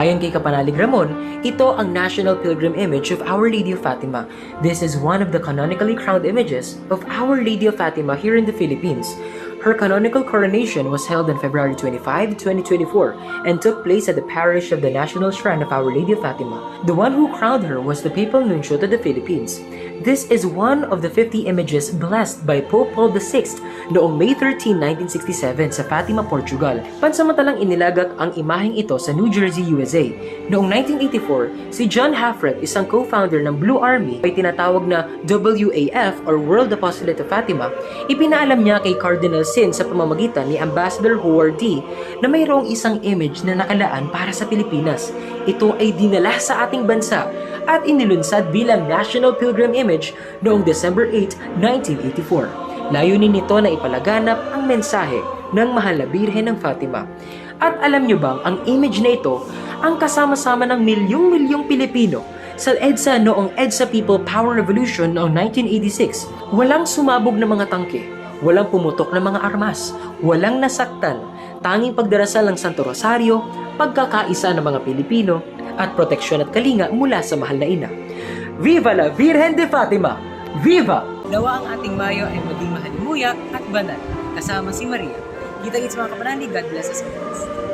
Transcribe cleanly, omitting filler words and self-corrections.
Ayon kay Kapanalig Ramon, ito ang national pilgrim image of Our Lady of Fatima. This is one of the canonically crowned images of Our Lady of Fatima here in the Philippines. Her canonical coronation was held on February 25, 2024 and took place at the parish of the National Shrine of Our Lady of Fatima. The one who crowned her was the Papal Nuncio to the Philippines. This is one of the 50 images blessed by Pope Paul VI noong May 13, 1967 sa Fatima, Portugal. Pansamantalang inilagak ang imaheng ito sa New Jersey, USA. Noong 1984, si John Hafred, isang co-founder ng Blue Army ay tinatawag na WAF or World Apostolate of Fatima, ipinaalam niya kay Cardinal Sin sa pamamagitan ni Ambassador Howard D na mayroong isang image na nakalaan para sa Pilipinas. Ito ay dinala sa ating bansa at inilunsad bilang National Pilgrim Image noong December 8, 1984. Layunin nito na ipalaganap ang mensahe ng Mahal na Birhen ng Fatima. At alam nyo bang ang image na ito ang kasama-sama ng milyong-milyong Pilipino sa EDSA noong EDSA People Power Revolution noong 1986. Walang sumabog na mga tangke, walang pumutok na mga armas, walang nasaktan, tanging pagdarasal ng Santo Rosario, pagkakaisa ng mga Pilipino, at proteksyon at kalinga mula sa mahal na ina. Viva la Virgen de Fatima! Viva! Nawa ang ating Mayo ay maging mahalimuyak at banal, kasama si Maria. Kita-kits mga kapanalig, God bless us always.